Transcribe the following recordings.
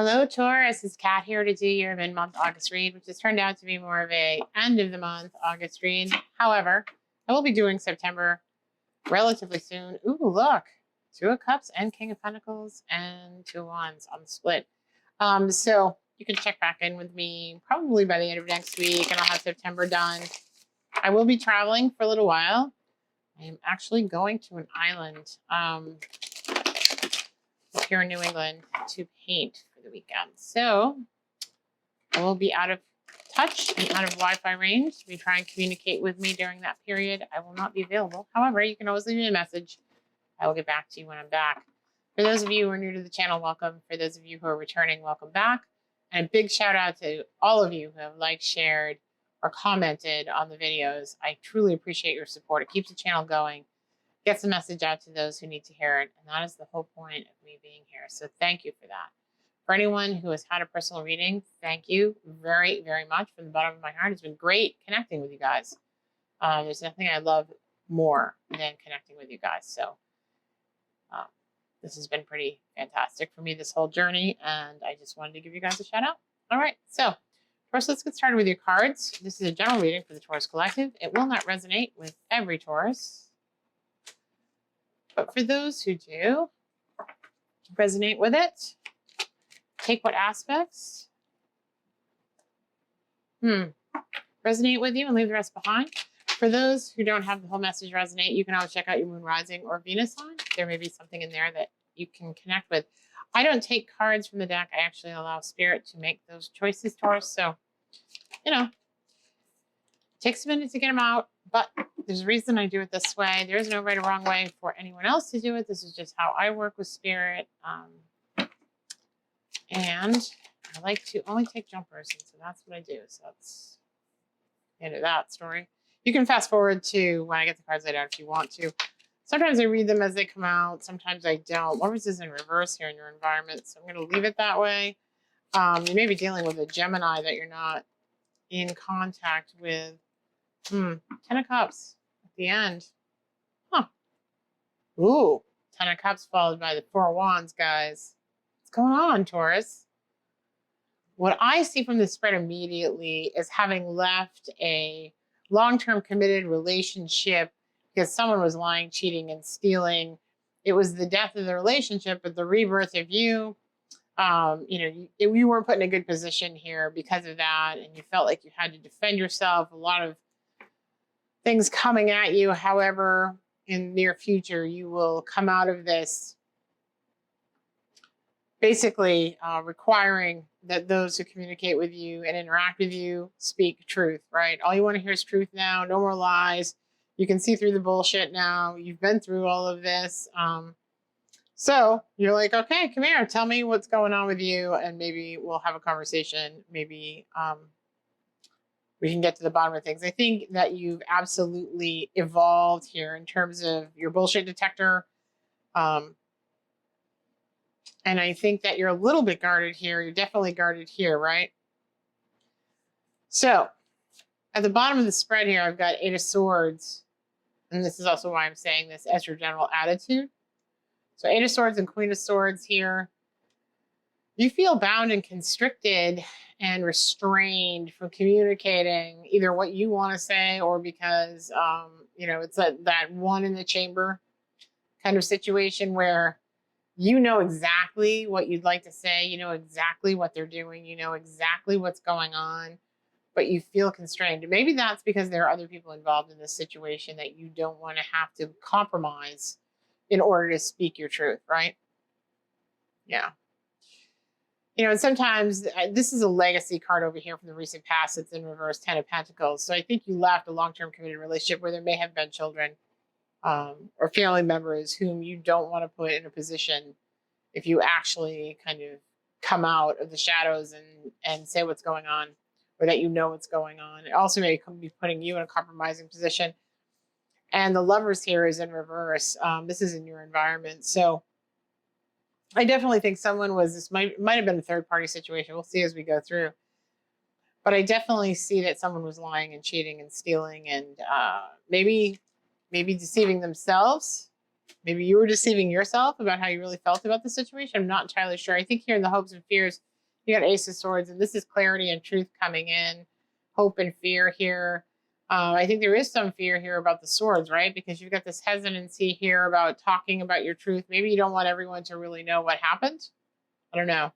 Hello, Taurus. It's Kat here to do your mid-month August read, which has turned out to be more of a end-of-the-month August read. However, I will be doing September relatively soon. Ooh, look. Two of Cups and King of Pentacles and Two of Wands on the split. So you can check back in with me probably by the end of next week, and I'll have September done. I will be traveling for a little while. I am actually going to an island here in New England to paint for the weekend. So I will be out of touch and out of Wi-Fi range. If you try and communicate with me during that period, I will not be available. However, you can always leave me a message. I will get back to you when I'm back. For those of you who are new to the channel, welcome. For those of you who are returning, welcome back. And a big shout out to all of you who have liked, shared, or commented on the videos. I truly appreciate your support. It keeps the channel going, gets the message out to those who need to hear it. And that is the whole point of me being here. So thank you for that. For anyone who has had a personal reading, thank you very, very much from the bottom of my heart. It's been great connecting with you guys. There's nothing I love more than connecting with you guys. So this has been pretty fantastic for me, this whole journey. And I just wanted to give you guys a shout out. All right. So first, let's get started with your cards. This is a general reading for the Taurus Collective. It will not resonate with every Taurus. But for those who do resonate with it, take what aspects resonate with you and leave the rest behind. For those who don't have the whole message resonate, you can always check out your moon rising or Venus sign. There may be something in there that you can connect with. I don't take cards from the deck. I actually allow spirit to make those choices, Taurus. So, you know, it takes a minute to get them out, but there's a reason I do it this way. There is no right or wrong way for anyone else to do it. This is just how I work with spirit. And I like to only take jumpers, and so that's what I do. So that's the end of that story. You can fast forward to when I get the cards laid out if you want to. Sometimes I read them as they come out. Sometimes I don't. Lovers is in reverse here in your environment, so I'm going to leave it that way. You may be dealing with a Gemini that you're not in contact with. 10 of Cups at the end. Huh. Ooh, 10 of Cups followed by the 4 of Wands, guys. What's going on, Taurus? What I see from the spread immediately is having left a long-term committed relationship because someone was lying, cheating, and stealing. It was the death of the relationship, but the rebirth of you. You weren't put in a good position here because of that, and you felt like you had to defend yourself. A lot of things coming at you. However, in the near future, you will come out of this basically requiring that those who communicate with you and interact with you speak truth, right? All you want to hear is truth now. No more lies. You can see through the bullshit now. You've been through all of this. So you're like, okay, come here. Tell me what's going on with you. And maybe we'll have a conversation. Maybe we can get to the bottom of things. I think that you've absolutely evolved here in terms of your bullshit detector. And I think that you're a little bit guarded here. You're definitely guarded here, right? So at the bottom of the spread here, I've got 8 of Swords. And this is also why I'm saying this as your general attitude. So 8 of Swords and Queen of Swords here. You feel bound and constricted and restrained from communicating either what you want to say or because, it's that one in the chamber kind of situation where you know exactly what you'd like to say. You know exactly what they're doing. You know exactly what's going on, but you feel constrained. Maybe that's because there are other people involved in this situation that you don't want to have to compromise in order to speak your truth, right? Yeah. And sometimes this is a legacy card over here from the recent past. It's in reverse, 10 of Pentacles. So I think you left a long-term committed relationship where there may have been children or family members whom you don't want to put in a position if you actually kind of come out of the shadows and say what's going on, or that you know what's going on. It also may be putting you in a compromising position. And the Lovers here is in reverse. This is in your environment. So I definitely think this might have been a third-party situation. We'll see as we go through. But I definitely see that someone was lying and cheating and stealing and maybe deceiving themselves. Maybe you were deceiving yourself about how you really felt about the situation. I'm not entirely sure. I think here in the hopes and fears, You got Ace of Swords, and this is clarity and truth coming in, hope and fear here. I think there is some fear here about the swords, right? Because you've got this hesitancy here about talking about your truth. Maybe you don't want everyone to really know what happened. I don't know.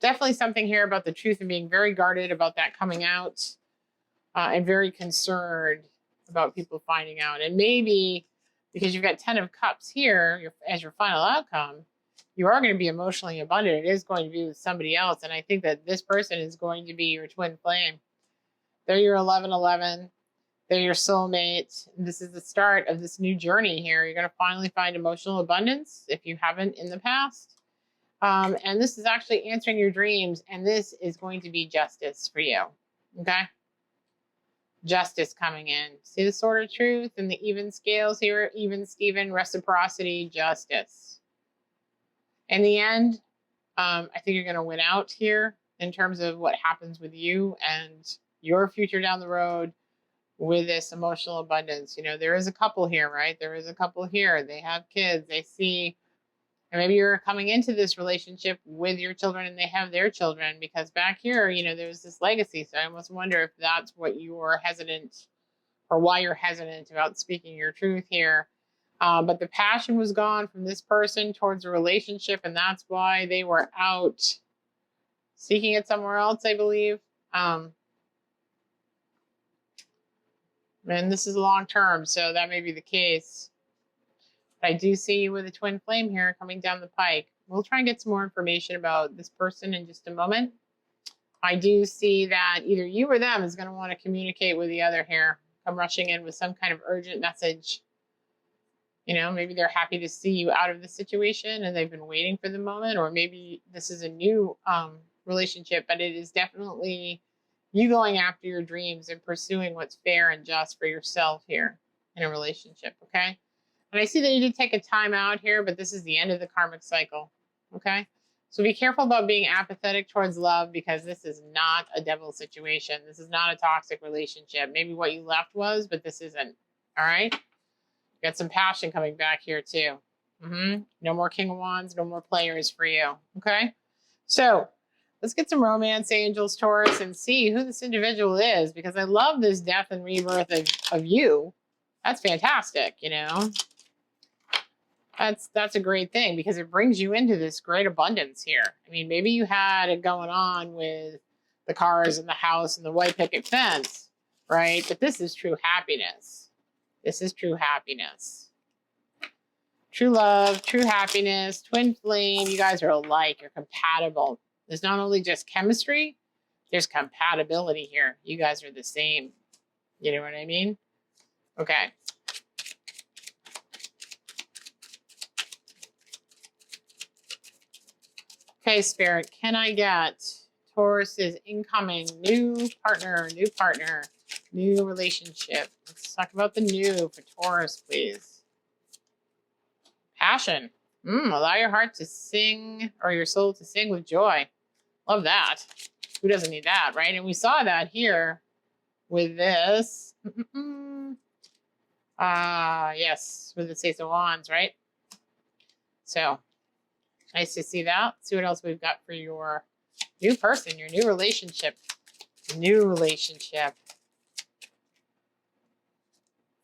Definitely something here about the truth and being very guarded about that coming out, and very concerned about people finding out. And maybe because you've got 10 of Cups here as your final outcome, you are going to be emotionally abundant. It is going to be with somebody else. And I think that this person is going to be your twin flame. They're your 1111. They're your soulmate. This is the start of this new journey here. You're going to finally find emotional abundance if you haven't in the past. And this is actually answering your dreams. And this is going to be justice for you. Okay? Justice coming in. See the sword of truth and the even scales here. Even, Steven, reciprocity, justice. In the end, I think you're going to win out here in terms of what happens with you and your future down the road with this emotional abundance. You know, there is a couple here, right? There is a couple here. They have kids. They see, and maybe you're coming into this relationship with your children and they have their children, because back here, you know, there's this legacy. So I almost wonder if that's what you're hesitant, or why you're hesitant about speaking your truth here. But the passion was gone from this person towards a relationship, and that's why they were out seeking it somewhere else, I believe. And this is long term, so that may be the case. But I do see you with a twin flame here coming down the pike. We'll try and get some more information about this person in just a moment. I do see that either you or them is going to want to communicate with the other here. Come rushing in with some kind of urgent message. You know, maybe they're happy to see you out of the situation and they've been waiting for the moment, or maybe this is a new relationship, but it is definitely you going after your dreams and pursuing what's fair and just for yourself here in a relationship, okay? And I see that you did take a time out here, but this is the end of the karmic cycle, okay? So be careful about being apathetic towards love, because this is not a devil situation. This is not a toxic relationship. Maybe what you left was, but this isn't, all right? Got some passion coming back here too. No more King of Wands, no more players for you, okay? So let's get some romance angels, Taurus, and see who this individual is, because I love this death and rebirth of you. That's fantastic, you know. That's a great thing, because it brings you into this great abundance here. I mean, maybe you had it going on with the cars and the house and the white picket fence, right? But this is true happiness. This is true happiness. True love, true happiness, twin flame. You guys are alike. You're compatible. There's not only just chemistry, there's compatibility here. You guys are the same. You know what I mean? Okay. Okay, Spirit, can I get Taurus's incoming new partner, new relationship? Let's talk about the new for Taurus, please. Passion. Allow your heart to sing, or your soul to sing with joy. Love that. Who doesn't need that, right? And we saw that here with this. Yes, with the Ace of Wands, right? So nice to see that. See what else we've got for your new person, your new relationship. New relationship.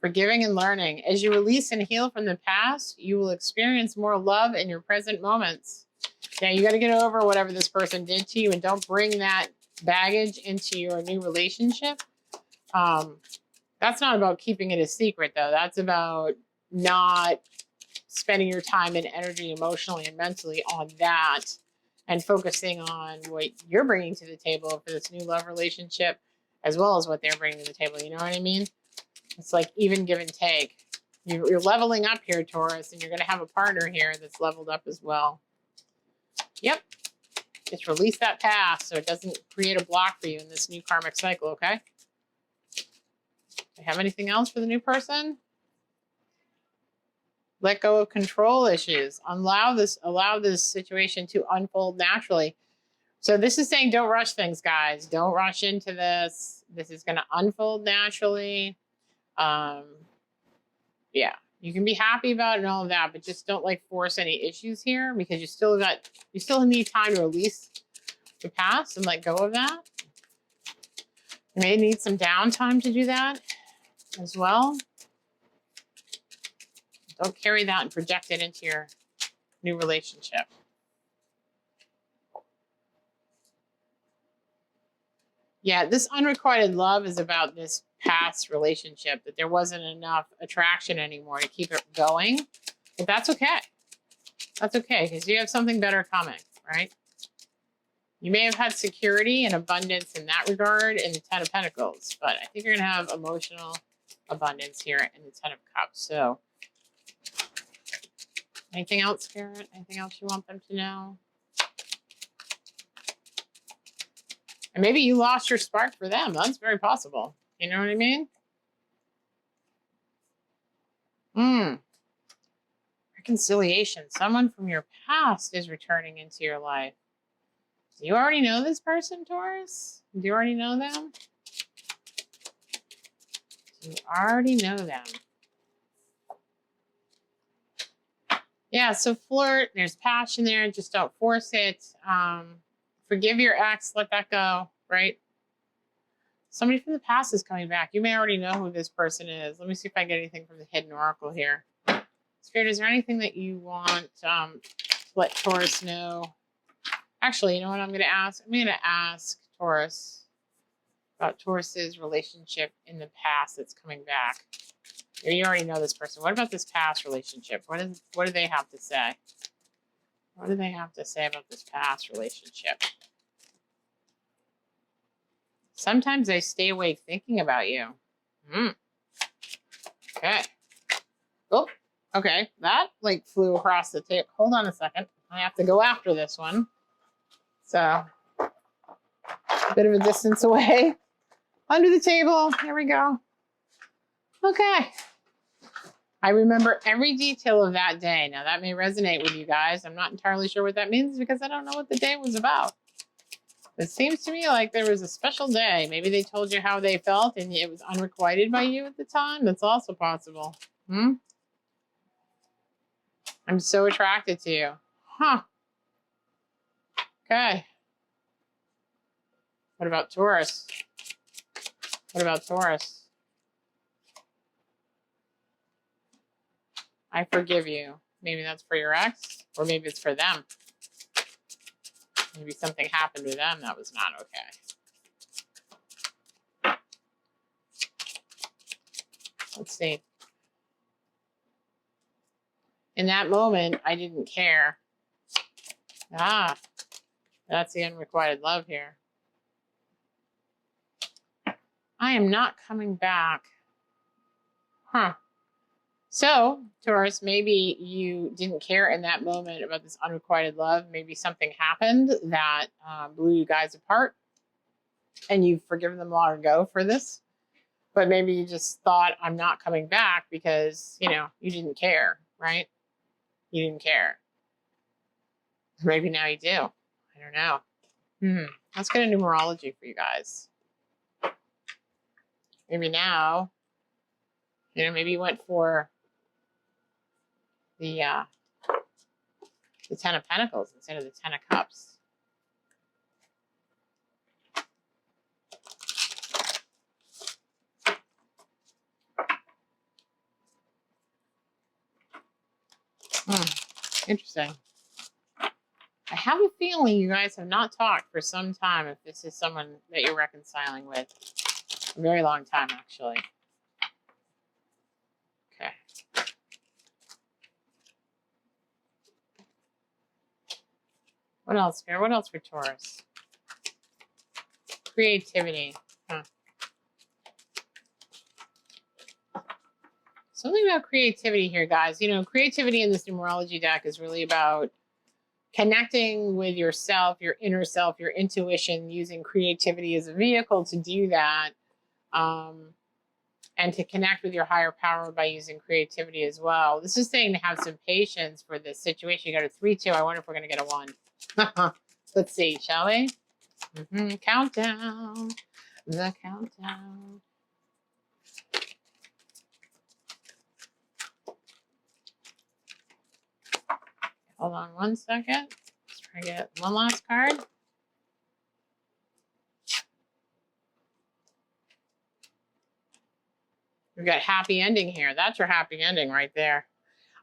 Forgiving and learning. As you release and heal from the past, you will experience more love in your present moments. Now, you got to get over whatever this person did to you, and don't bring that baggage into your new relationship. That's not about keeping it a secret, though. That's about not spending your time and energy emotionally and mentally on that, and focusing on what you're bringing to the table for this new love relationship, as well as what they're bringing to the table. You know what I mean? It's like even give and take. You're leveling up here, Taurus, and you're going to have a partner here that's leveled up as well. Yep. Just release that past so it doesn't create a block for you in this new karmic cycle, okay? Do you have anything else for the new person? Let go of control issues. Allow this situation to unfold naturally. So this is saying don't rush things, guys. Don't rush into this. This is going to unfold naturally. Yeah, you can be happy about it and all of that, but just don't like force any issues here, because you still need time to release the past and let go of that. You may need some downtime to do that as well. Don't carry that and project it into your new relationship. Yeah, this unrequited love is about this past relationship, that there wasn't enough attraction anymore to keep it going. But that's okay. That's okay, because you have something better coming, right? You may have had security and abundance in that regard in the Ten of Pentacles, but I think you're going to have emotional abundance here in the Ten of Cups. So, anything else, Spirit? Anything else you want them to know? And maybe you lost your spark for them. That's very possible. You know what I mean? Reconciliation. Someone from your past is returning into your life. Do you already know this person, Taurus? Do you already know them? Do you already know them? Yeah, so flirt. There's passion there. Just don't force it. Forgive your ex. Let that go, right? Somebody from the past is coming back. You may already know who this person is. Let me see if I get anything from the Hidden Oracle here. Spirit, is there anything that you want to let Taurus know? Actually, you know what I'm going to ask? I'm going to ask Taurus about Taurus's relationship in the past that's coming back. You already know this person. What about this past relationship? What do they have to say? What do they have to say about this past relationship? Sometimes they stay awake thinking about you. Okay. Oh, okay. That like flew across the table. Hold on a second. I have to go after this one. So, a bit of a distance away. Under the table. Here we go. Okay. I remember every detail of that day. Now, that may resonate with you guys. I'm not entirely sure what that means because I don't know what the day was about. It seems to me like there was a special day. Maybe they told you how they felt and it was unrequited by you at the time. That's also possible. I'm so attracted to you. Huh. Okay. What about Taurus? What about Taurus? I forgive you. Maybe that's for your ex, or maybe it's for them. Maybe something happened to them that was not okay. Let's see. In that moment, I didn't care. That's the unrequited love here. I am not coming back. Huh. So, Taurus, maybe you didn't care in that moment about this unrequited love. Maybe something happened that blew you guys apart and you've forgiven them long ago for this. But maybe you just thought, I'm not coming back because, you didn't care, right? You didn't care. Maybe now you do. I don't know. Let's get a numerology for you guys. Maybe now, maybe you went for the Ten of Pentacles instead of the Ten of Cups. Interesting. I have a feeling you guys have not talked for some time if this is someone that you're reconciling with. A very long time, actually. Okay. What else here? What else for Taurus? Creativity. Something about creativity here, guys. Creativity in this numerology deck is really about connecting with yourself, your inner self, your intuition, using creativity as a vehicle to do that. And to connect with your higher power by using creativity as well. This is saying to have some patience for this situation. You got a 3-2. I wonder if we're going to get a 1. Let's see, shall we? Countdown. The countdown. Hold on one second. Let's try to get one last card. We've got happy ending here. That's your happy ending right there.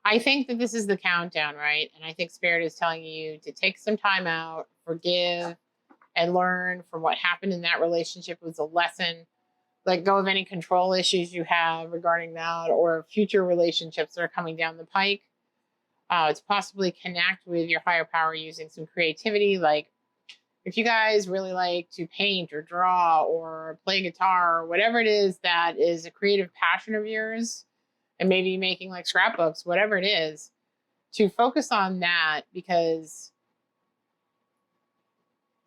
I think that this is the countdown, right? And I think Spirit is telling you to take some time out, forgive, and learn from what happened in that relationship was a lesson. Let go of any control issues you have regarding that or future relationships that are coming down the pike. To possibly connect with your higher power using some creativity. Like if you guys really like to paint or draw or play guitar or whatever it is that is a creative passion of yours, and maybe making like scrapbooks, whatever it is, to focus on that, because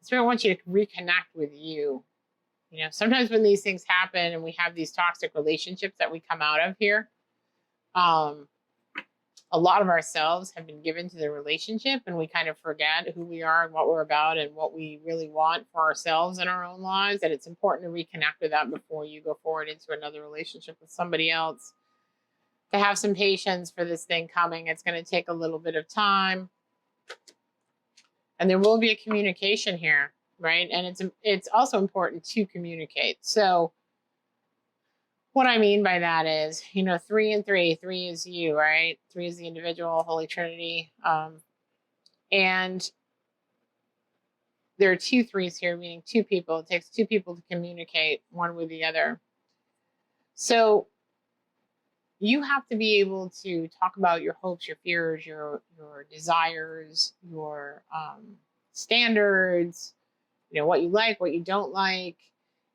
Spirit wants you to reconnect with you. You know, sometimes when these things happen and we have these toxic relationships that we come out of here, a lot of ourselves have been given to the relationship, and we kind of forget who we are and what we're about and what we really want for ourselves in our own lives. And it's important to reconnect with that before you go forward into another relationship with somebody else. To have some patience for this thing coming. It's going to take a little bit of time. And there will be a communication here, right? And it's also important to communicate. So what I mean by that is, 3 and 3 is you, right? 3 is the individual, Holy Trinity. And there are 2 3s here, meaning 2 people. It takes 2 people to communicate one with the other. So you have to be able to talk about your hopes, your fears, your desires, your standards, what you like, what you don't like.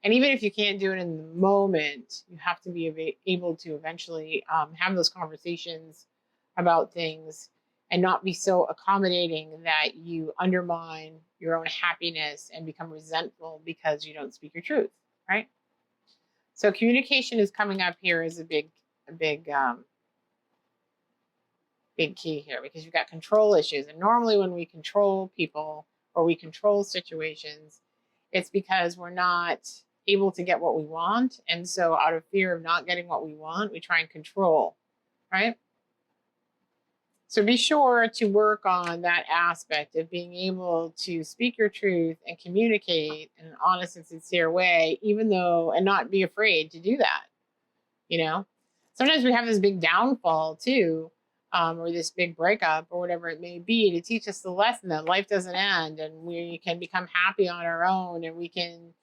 And even if you can't do it in the moment, you have to be able to eventually have those conversations about things and not be so accommodating that you undermine your own happiness and become resentful because you don't speak your truth, right? So communication is coming up here as a big key here, because you've got control issues. And normally when we control people or we control situations, it's because we're not able to get what we want. And so out of fear of not getting what we want, we try and control, right? So be sure to work on that aspect of being able to speak your truth and communicate in an honest and sincere way, and not be afraid to do that. Sometimes we have this big downfall too, or this big breakup or whatever it may be, to teach us the lesson that life doesn't end, and we can become happy on our own, and we can,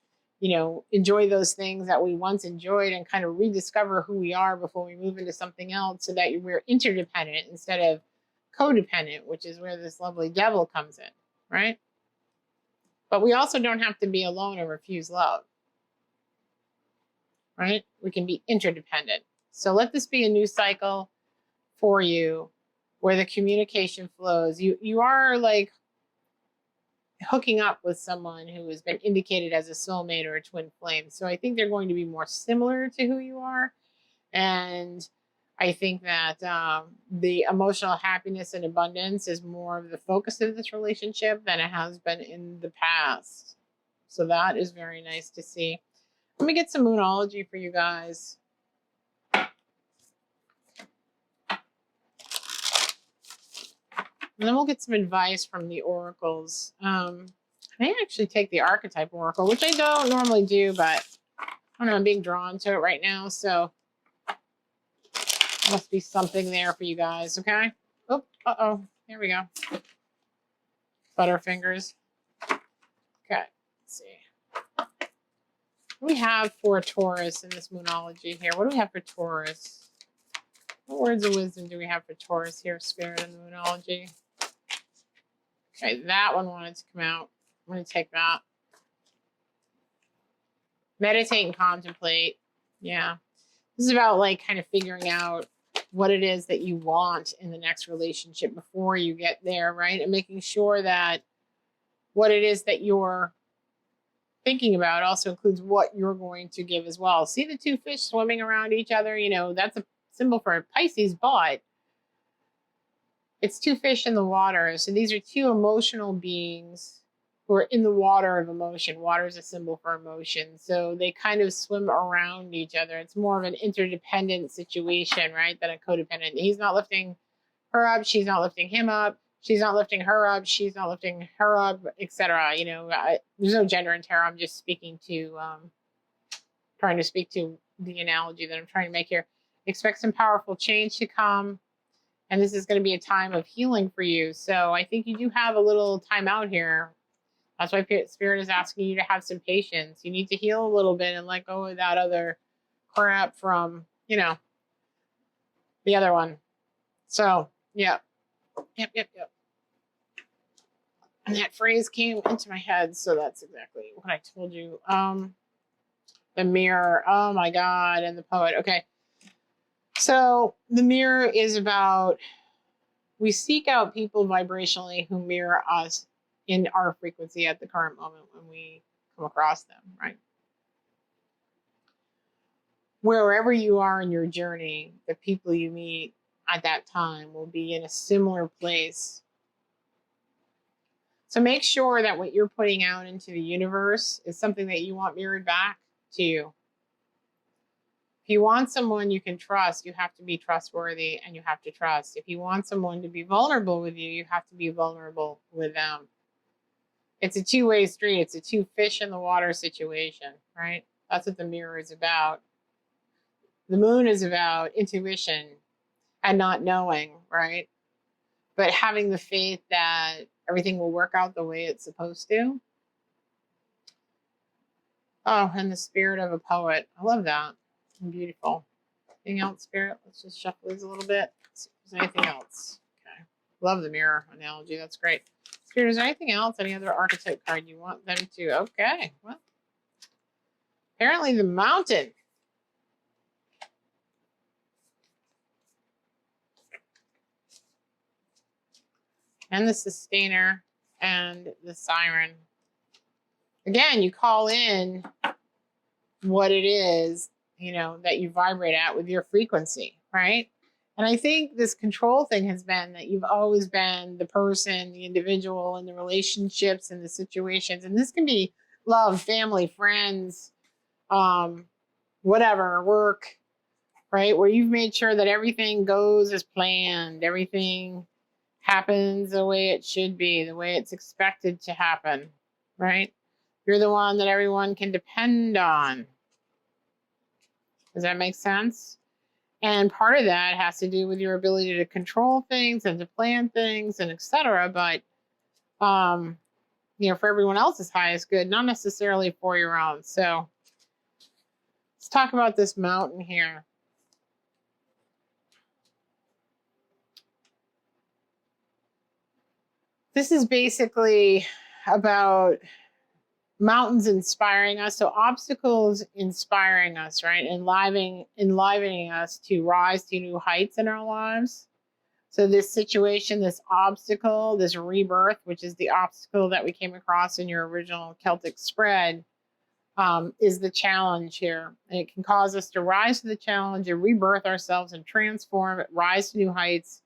enjoy those things that we once enjoyed and kind of rediscover who we are before we move into something else, so that we're interdependent instead of codependent, which is where this lovely devil comes in, right? But we also don't have to be alone and refuse love, right? We can be interdependent. So let this be a new cycle for you where the communication flows. You are like hooking up with someone who has been indicated as a soulmate or a twin flame. So I think they're going to be more similar to who you are. And I think that the emotional happiness and abundance is more of the focus of this relationship than it has been in the past. So that is very nice to see. Let me get some Moonology for you guys. And then we'll get some advice from the oracles. I may actually take the archetype oracle, which I don't normally do, but I don't know, I'm being drawn to it right now. So must be something there for you guys, okay? Oh, uh-oh, here we go. Butterfingers. Okay, let's see. What do we have for Taurus in this Moonology here? What do we have for Taurus? What words of wisdom do we have for Taurus here, Spirit, in the Moonology? Okay, that one wanted to come out. I'm going to take that. Meditate and contemplate. Yeah. This is about like kind of figuring out what it is that you want in the next relationship before you get there, right? And making sure that what it is that you're thinking about also includes what you're going to give as well. See the 2 fish swimming around each other? That's a symbol for Pisces, but it's 2 fish in the water. So these are 2 emotional beings who are in the water of emotion. Water is a symbol for emotion. So they kind of swim around each other. It's more of an interdependent situation, right, than a codependent. He's not lifting her up. She's not lifting him up. She's not lifting her up. She's not lifting her up, etc. There's no gender in tarot. I'm just speaking to trying to speak to the analogy that I'm trying to make here. Expect some powerful change to come. And this is going to be a time of healing for you. So I think you do have a little time out here. That's why Spirit is asking you to have some patience. You need to heal a little bit and let go of that other crap from, you know, the other one. So, yeah. Yep. And that phrase came into my head. So that's exactly what I told you. The mirror. Oh my God. And the poet. Okay. So the mirror is about, we seek out people vibrationally who mirror us in our frequency at the current moment when we come across them, right? Wherever you are in your journey, the people you meet at that time will be in a similar place. So make sure that what you're putting out into the universe is something that you want mirrored back to you. If you want someone you can trust, you have to be trustworthy and you have to trust. If you want someone to be vulnerable with you, you have to be vulnerable with them. It's a two-way street. It's a two fish in the water situation, right? That's what the mirror is about. The moon is about intuition and not knowing, right? But having the faith that everything will work out the way it's supposed to. Oh, and the spirit of a poet. I love that. Beautiful. Anything else, Spirit? Let's just shuffle these a little bit. See if there's anything else. Okay. Love the mirror analogy. That's great. Spirit, is there anything else? Any other archetype card you want them to? Okay. Well, apparently the Mountain. And the Sustainer and the Siren. Again, you call in what it is, you know, that you vibrate at with your frequency, right? And I think this control thing has been that you've always been the person, the individual, and the relationships and the situations. And this can be love, family, friends, whatever, work, right? Where you've made sure that everything goes as planned, everything happens the way it should be, the way it's expected to happen, right? You're the one that everyone can depend on. Does that make sense? And part of that has to do with your ability to control things and to plan things and etc. But, you know, for everyone else's highest good, not necessarily for your own. So let's talk about this Mountain here. This is basically about mountains inspiring us. So obstacles inspiring us, right? Enlivening us to rise to new heights in our lives. So this situation, this obstacle, this rebirth, which is the obstacle that we came across in your original Celtic spread, is the challenge here. And it can cause us to rise to the challenge and rebirth ourselves and transform, rise to new heights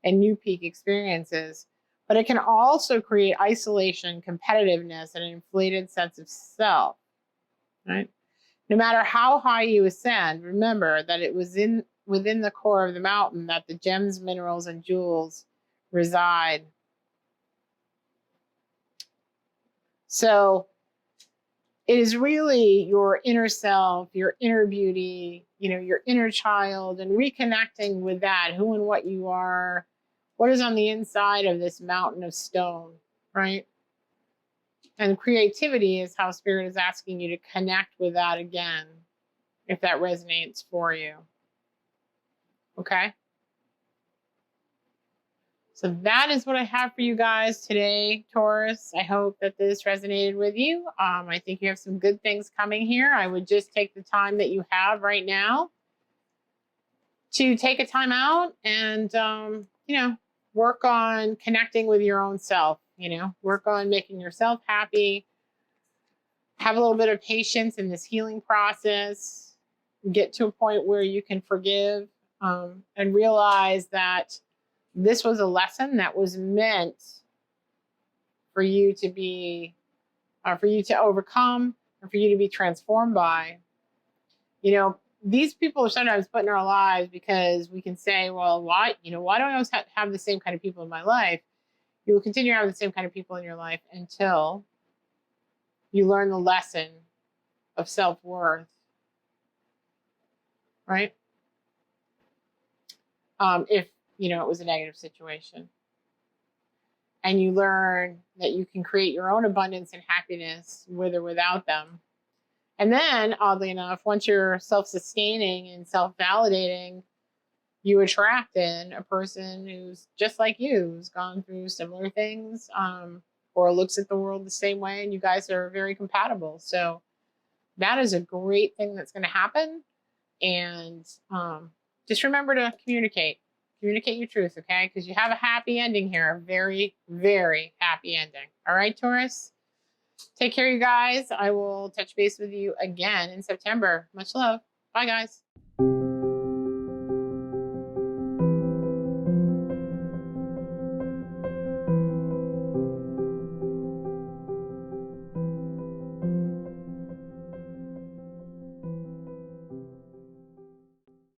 and new peak experiences. But it can also create isolation, competitiveness, and an inflated sense of self, right? No matter how high you ascend, remember that it was within the core of the mountain that the gems, minerals, and jewels reside. So it is really your inner self, your inner beauty, you know, your inner child, and reconnecting with that, who and what you are, what is on the inside of this mountain of stone, right? And creativity is how Spirit is asking you to connect with that again, if that resonates for you. Okay? So that is what I have for you guys today, Taurus. I hope that this resonated with you. I think you have some good things coming here. I would just take the time that you have right now to take a time out and, you know, work on connecting with your own self, you know, work on making yourself happy, have a little bit of patience in this healing process, get to a point where you can forgive, and realize that this was a lesson that was meant for you to be, for you to overcome, and for you to be transformed by. You know, these people are sometimes put in our lives because we can say, well, why do I always have the same kind of people in my life? You will continue to have the same kind of people in your life until you learn the lesson of self-worth right? If, you know, it was a negative situation. And you learn that you can create your own abundance and happiness with or without them. And then, oddly enough, once you're self-sustaining and self-validating, you attract in a person who's just like you, who's gone through similar things, or looks at the world the same way, and you guys are very compatible. So that is a great thing that's going to happen. And just remember to communicate. Communicate your truth, okay? Because you have a happy ending here. A very, very happy ending. All right, Taurus? Take care, you guys. I will touch base with you again in September. Much love. Bye, guys.